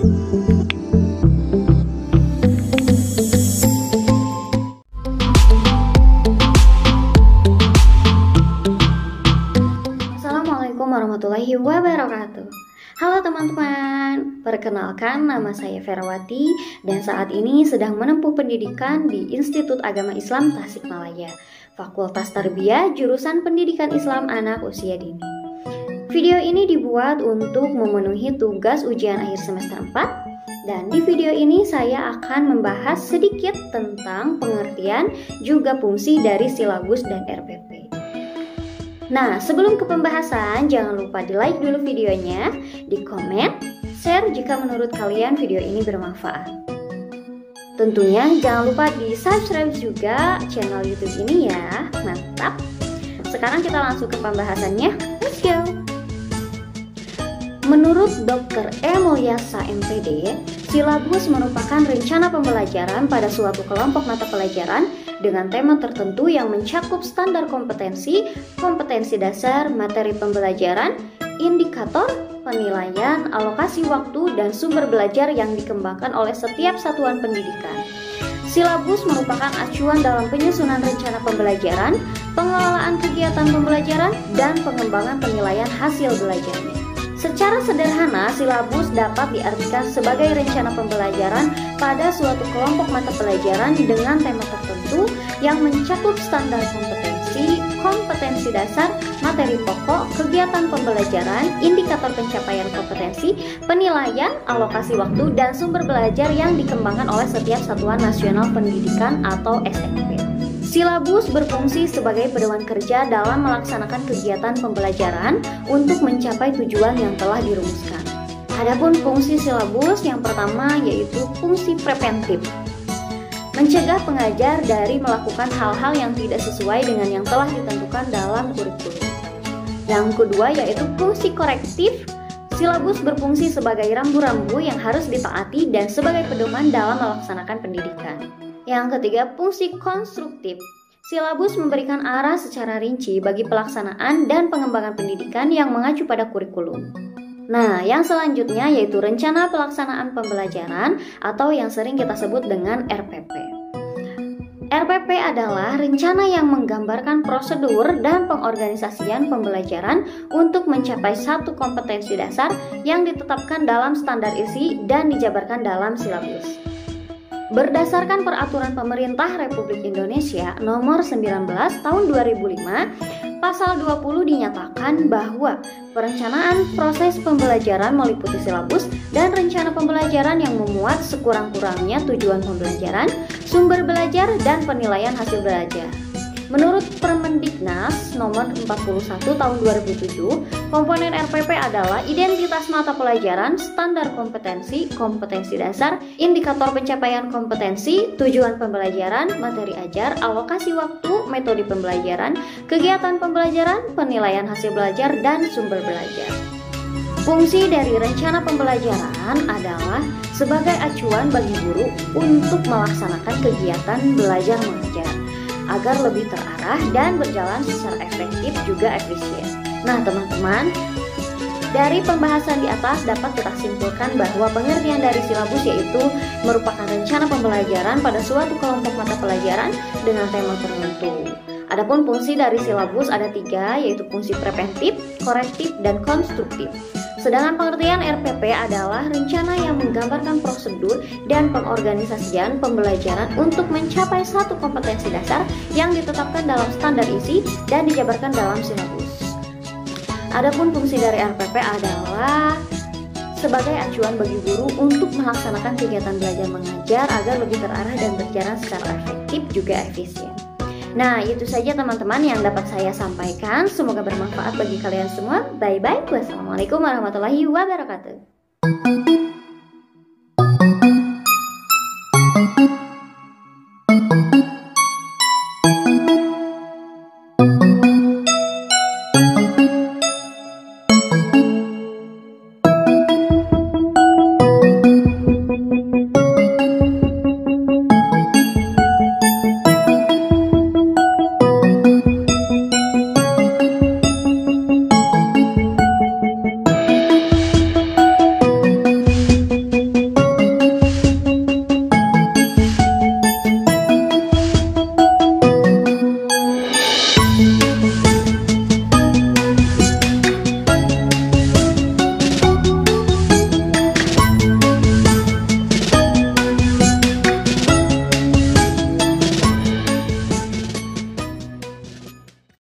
Assalamualaikum warahmatullahi wabarakatuh. Halo teman-teman, perkenalkan nama saya Ferawati dan saat ini sedang menempuh pendidikan di Institut Agama Islam Tasikmalaya, Fakultas Tarbiyah jurusan Pendidikan Islam Anak Usia Dini. Video ini dibuat untuk memenuhi tugas ujian akhir semester 4 dan di video ini saya akan membahas sedikit tentang pengertian juga fungsi dari silabus dan RPP. Nah, sebelum ke pembahasan, jangan lupa di-like dulu videonya, di-komen, share jika menurut kalian video ini bermanfaat. Tentunya jangan lupa di-subscribe juga channel YouTube ini ya, mantap. Sekarang kita langsung ke pembahasannya, let's go! Menurut Dr. E. Mulyasa MPD, silabus merupakan rencana pembelajaran pada suatu kelompok mata pelajaran dengan tema tertentu yang mencakup standar kompetensi, kompetensi dasar, materi pembelajaran, indikator, penilaian, alokasi waktu, dan sumber belajar yang dikembangkan oleh setiap satuan pendidikan. Silabus merupakan acuan dalam penyusunan rencana pembelajaran, pengelolaan kegiatan pembelajaran, dan pengembangan penilaian hasil belajarnya. Secara sederhana, silabus dapat diartikan sebagai rencana pembelajaran pada suatu kelompok mata pelajaran dengan tema tertentu yang mencakup standar kompetensi, kompetensi dasar, materi pokok, kegiatan pembelajaran, indikator pencapaian kompetensi, penilaian, alokasi waktu, dan sumber belajar yang dikembangkan oleh setiap satuan nasional pendidikan atau SMP. Silabus berfungsi sebagai pedoman kerja dalam melaksanakan kegiatan pembelajaran untuk mencapai tujuan yang telah dirumuskan. Adapun fungsi silabus yang pertama yaitu fungsi preventif. Mencegah pengajar dari melakukan hal-hal yang tidak sesuai dengan yang telah ditentukan dalam kurikulum. Yang kedua yaitu fungsi korektif. Silabus berfungsi sebagai rambu-rambu yang harus ditaati dan sebagai pedoman dalam melaksanakan pendidikan. Yang ketiga, fungsi konstruktif. Silabus memberikan arah secara rinci bagi pelaksanaan dan pengembangan pendidikan yang mengacu pada kurikulum. Nah, yang selanjutnya yaitu rencana pelaksanaan pembelajaran atau yang sering kita sebut dengan RPP. RPP adalah rencana yang menggambarkan prosedur dan pengorganisasian pembelajaran untuk mencapai satu kompetensi dasar yang ditetapkan dalam standar isi dan dijabarkan dalam silabus. Berdasarkan Peraturan Pemerintah Republik Indonesia Nomor 19 Tahun 2005, Pasal 20 dinyatakan bahwa perencanaan proses pembelajaran meliputi silabus dan rencana pembelajaran yang memuat sekurang-kurangnya tujuan pembelajaran, sumber belajar, dan penilaian hasil belajar. Menurut Permendiknas Nomor 41 Tahun 2007, komponen RPP adalah identitas mata pelajaran, standar kompetensi, kompetensi dasar, indikator pencapaian kompetensi, tujuan pembelajaran, materi ajar, alokasi waktu, metode pembelajaran, kegiatan pembelajaran, penilaian hasil belajar, dan sumber belajar. Fungsi dari rencana pembelajaran adalah sebagai acuan bagi guru untuk melaksanakan kegiatan belajar mengajar agar lebih terarah dan berjalan secara efektif juga efisien. Nah teman-teman, dari pembahasan di atas dapat kita simpulkan bahwa pengertian dari silabus yaitu merupakan rencana pembelajaran pada suatu kelompok mata pelajaran dengan tema tertentu. Adapun fungsi dari silabus ada 3, yaitu fungsi preventif, korektif, dan konstruktif. Sedangkan pengertian RPP adalah rencana yang menggambarkan prosedur dan pengorganisasian pembelajaran untuk mencapai satu kompetensi dasar yang ditetapkan dalam standar isi dan dijabarkan dalam silabus. Adapun fungsi dari RPP adalah sebagai acuan bagi guru untuk melaksanakan kegiatan belajar mengajar agar lebih terarah dan berjalan secara efektif juga efisien. Nah, itu saja teman-teman yang dapat saya sampaikan. Semoga bermanfaat bagi kalian semua. Bye-bye. Wassalamualaikum warahmatullahi wabarakatuh.